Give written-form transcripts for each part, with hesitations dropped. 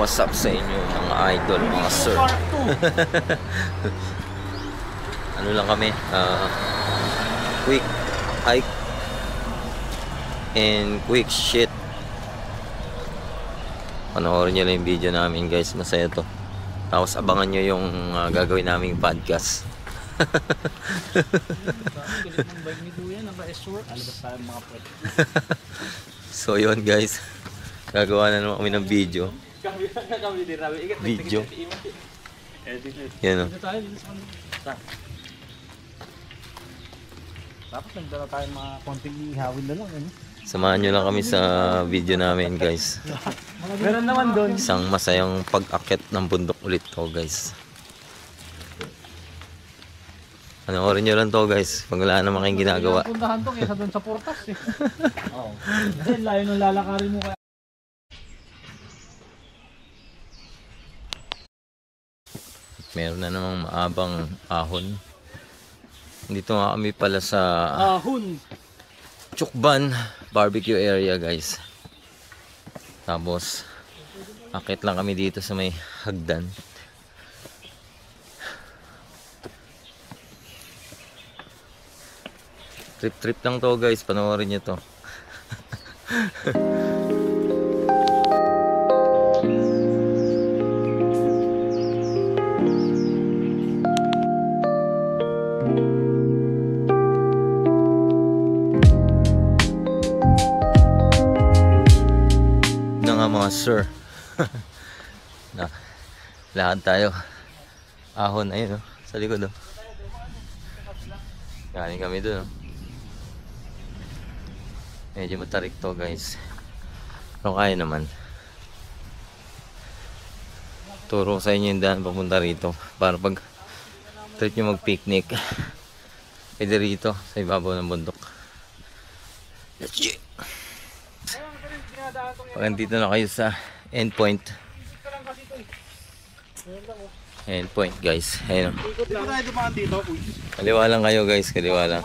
What's up sa inyo mga idol, mga sir? Ano lang kami, quick hike and quick shit. Panoorin nyo lang yung video namin guys, masaya to. Tapos abangan nyo yung gagawin naming podcast. So yun guys, gagawa na naman kami ng video. Yan o. Dapat nagdala tayo mga konting ihawin na lang. Samahan nyo lang kami sa video namin guys. Meron naman doon. Isang masayang pag-akit ng bundok ulit to guys. Panoorin nyo lang to guys, pag wala naman kayong ginagawa. Puntahan to kaysa doon sa Portas eh. Oo. Kasi layo nung lalakarin mo kaya. Meron na namang maabang ahon. Dito nga kami pala sa Ahon! Chukban barbecue area guys. Tapos akit lang kami dito sa may hagdan. Trip lang to guys, panoorin nyo to. Ito nga mga sir. Lahat tayo. Ahon, ayun oh, sa likod oh. Galing kami dun oh. Medyo matarik to guys. Pero kaya naman. Turo sa inyo yung daan papunta rito. Para pag trip nyo mag picnic, pwede rito sa ibabaw ng bundok. Let's go! Pag andito na kayo sa endpoint. Endpoint guys. Ayun. Kaliwa lang kayo guys. Kaliwa lang.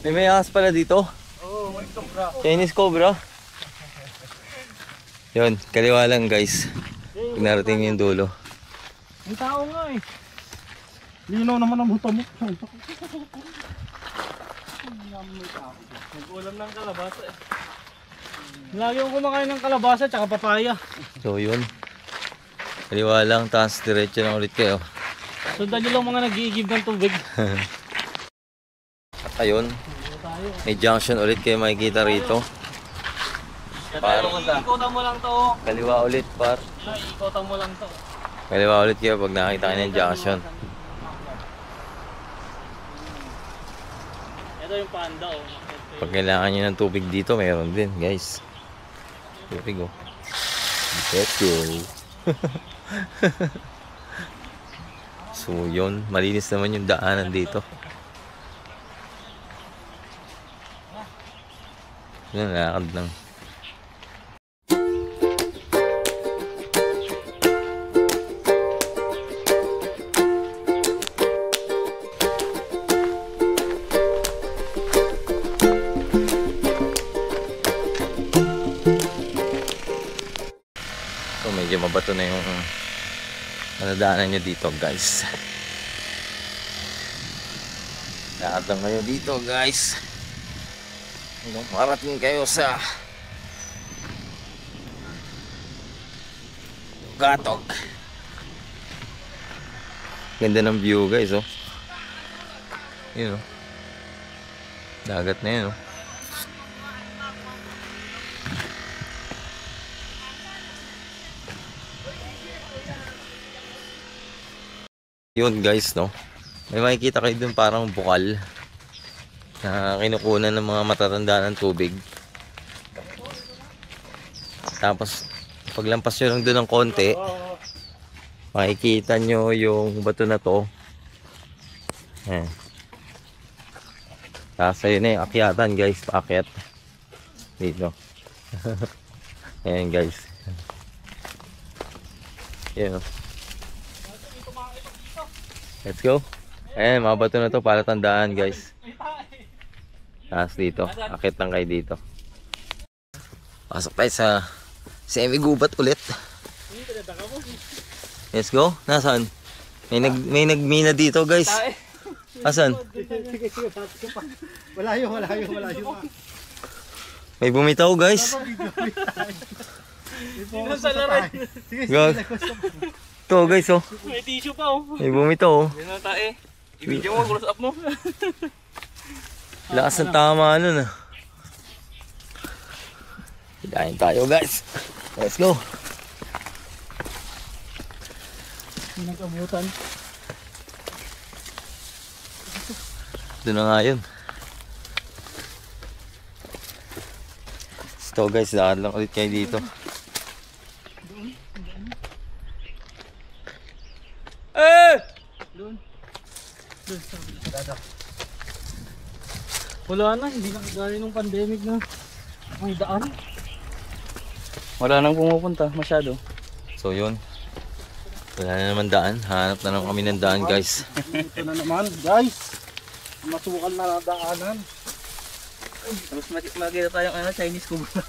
May ahas pala dito. Oo, may cobra. Chinese cobra. Yun, kaliwa lang guys. Pag narating yung dulo. May tao nga eh. Linaw naman ang buto mo. Nag-ulam ng kalabasa eh. Lagi akong kumakain ng kalabasa at papaya. So yun. Kaliwa lang, tapos diretso na ulit kayo. Sundan nyo lang mga nag-iigib ng tubig. At ayun, may junction ulit kayo makikita rito. Ikotan mo lang to. Kaliwa ulit par. Ikotan mo lang to. Kaliwa ulit kayo pag nakita kayo ng junction. Ito yung panda oh. Pag kailangan nyo ng tubig dito, mayroon din guys. Tubig oh. Let's go. So yun, malinis naman yung daanan dito. Yan, lakad lang. So medyo mabato na yung nadaanan nyo dito guys. Lakad lang kayo dito guys. Hanggang marating kayo sa Gatog. Ganda ng view guys oh. Yun oh. Dagat na yun oh. Yun guys no. May makikita kayo dun parang bukal na kinukunan ng mga matatanda ng tubig. Tapos paglampas nyo lang doon ng konti, makikita nyo yung bato na to. Ayan. Tapos ayun na yung akyatan guys, paakyat dito. Ayan guys. Ayan. Let's go. Ayan, mga bato na to para tandaan guys. Tapos dito, akit lang kayo dito. Pasok tayo sa Semi-gubat ulit. Let's go. Nasaan? May nagmina dito, guys. Asan? Malayo. May bumitaw, guys. Nasa laran. Guys. Ito, guys, oh. May tissue pa, oh. May bumitaw, oh. Yan na tayo. I-video mo, close up mo. Lakas ng tama nun, ah. Hilahin tayo, guys. Let's go. Nag-abutan. Ito na nga yun. So guys, daan lang ulit kayo dito. Doon. Wala na, hindi na kagaya nung pandemic na may daan. Wala nang pumupunta masyado. So yun. Wala na naman daan. Hanap na naman kami ng daan, guys. Ito na naman, guys. Masukal na daanan. Tapos makikita tayong Chinese Cobra.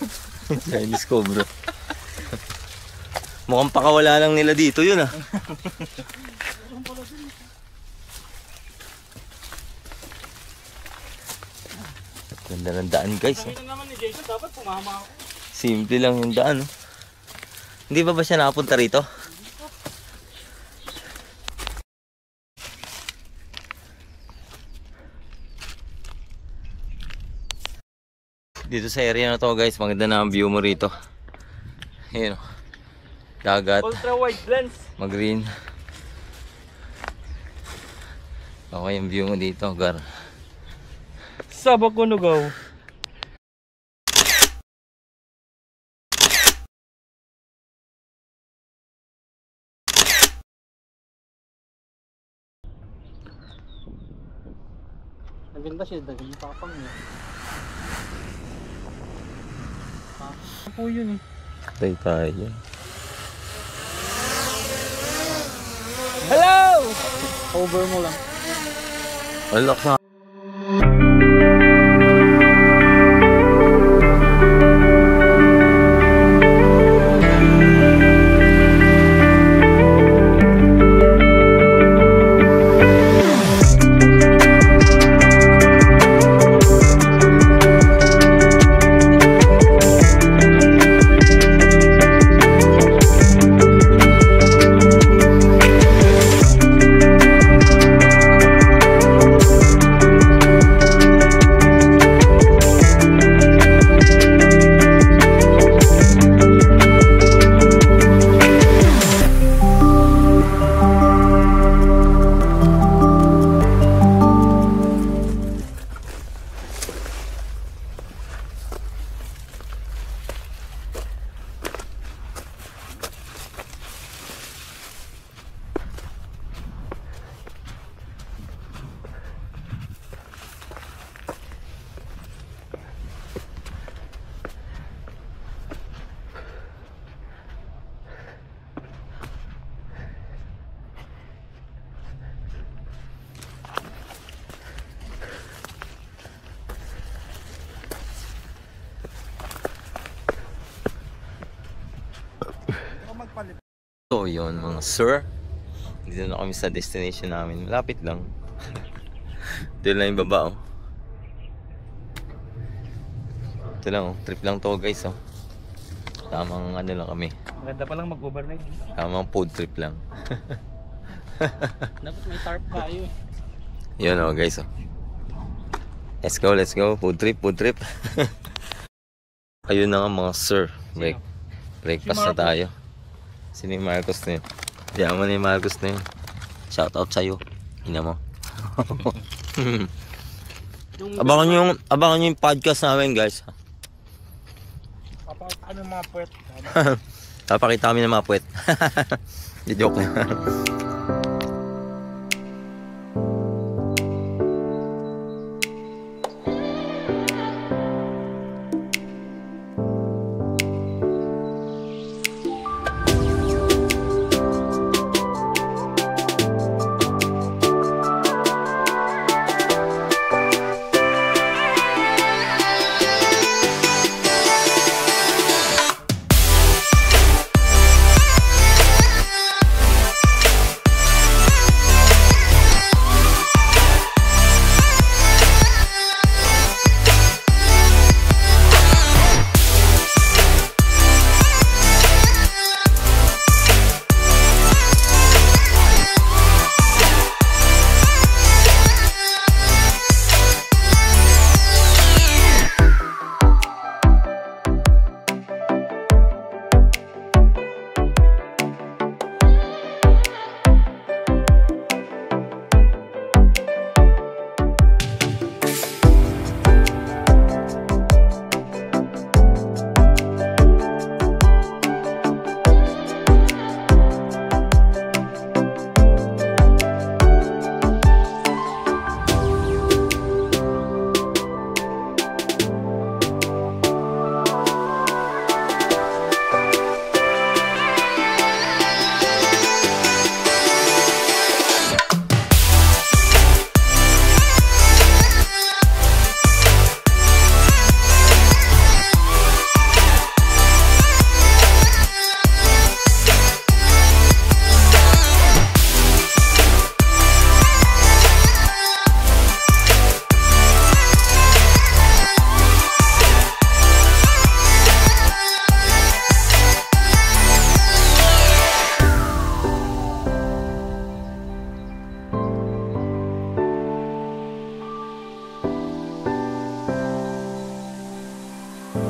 Chinese Cobra. Mukhang pakawala lang nila dito yun, ah. Ganda ng daan, guys. Sabi na naman ni Jason, dapat pumama ako. Simple lang yung daan, oh. Hindi ba siya nakapunta rito? Dito sa area na to, guys, maganda na ang view mo rito. Ayun, oh. Dagat, Ultra wide lens. mag-green. Okay yung view mo dito, gar. Sabak ko nugaw. Naganda siya, dagang tapang niya. Ano po yun eh? Tayo tayo. Hello! Over mo lang. Alak sa So yun mga sir, dito na kami sa destination namin. Malapit lang. Dito lang yung baba, oh. Ito lang, oh. Trip lang to, guys, oh. Tamang ano lang kami. Maganda pa lang mag-overnight. Tamang food trip lang. Dapat may tarp tayo eh. Yun, oh, guys, oh. Let's go. Food trip. Ayun na nga mga sir. Breakfast na tayo. Sino yung Marcos na yun? Diyan mo na yung Marcos na yun. Shoutout sa'yo. Ina mo. Abangan nyo yung podcast namin, guys. Papakita ng mga puwet. Papakita kami ng mga puwet. Di joke na. Ayan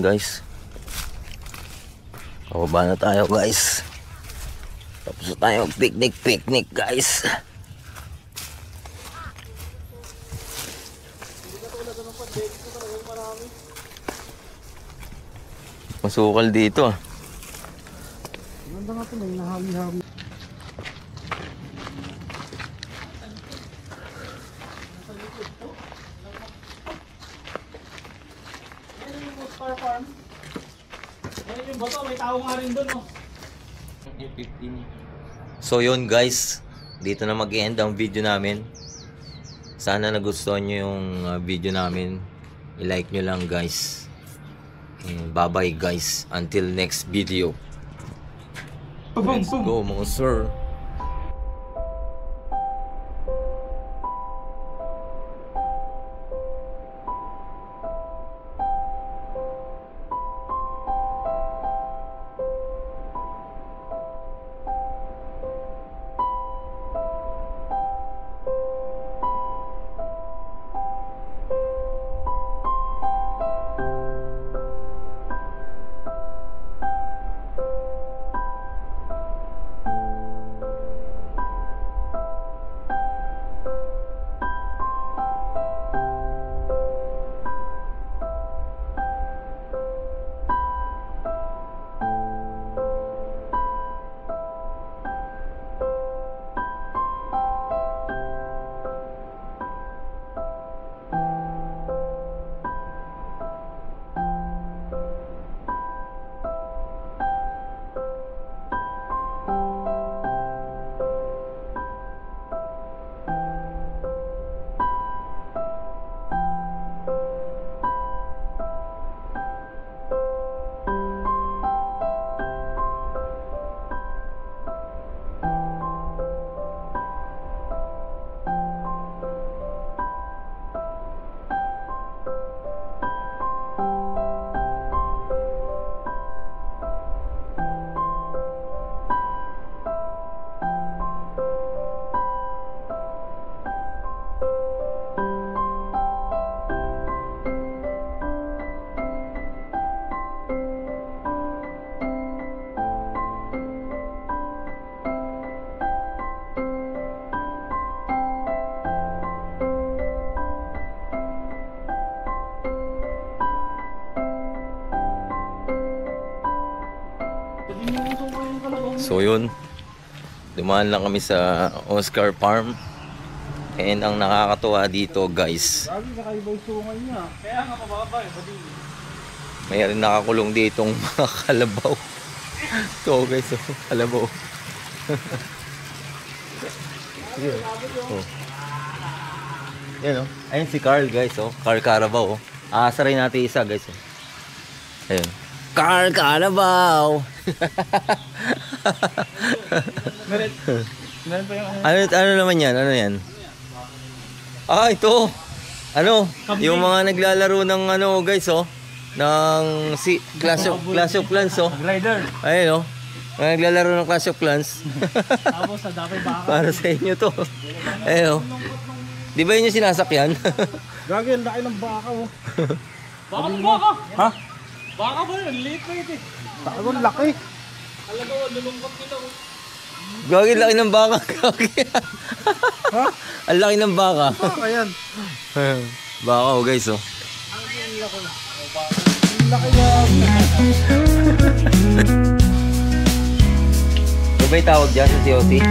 guys, pababa na tayo guys. Tapos na tayo picnic guys. Masukal dito ah. Ganda nga ito, may nahami-hami. Yung bato, may tao nga rin doon, no? So yun guys, dito na mag-end ang video namin. Sana nagustuhan nyo yung video namin. I-like nyo lang guys. Bye bye guys, until next video. Let's go mga sir. So yun, dumaan lang kami sa Oscar Farm. And ang nakakatuwa dito guys, Sabi, nakaiba yung sungay niya. Kaya nga mababa eh, mayroon nakakulong ditong mga kalabaw. So guys, oh, kalabaw. Oh. Yan oh. Ayun si Carl guys, oh. Carl Carabao. Oh. Aasarin natin isa guys. Oh. Ayun. Carl Carabao. Meron pa yung ano naman yan? Ano yan? Ah, ito. Ano? Yung mga naglalaro ng ano guys, oh. Ng Clash of Clans, oh. Glider. Ayun, oh. Mga naglalaro ng Clash of Clans. Tapos sa dapay baka. Para sa inyo to. Ayun, oh. Di ba yun yung sinasakyan? Gagi, ang laki ng baka, oh. Baka? Ha? Baka ba yun? Liit na ito eh. Tago, laki. Alaga, nalungkot nila, oh. Gagi, laki ng baka. Gagi. Ha? Ang laki ng baka. Baka yan. Baka, oh guys, oh. Ang laki yan. Ano ba yung tawag dyan sa COC?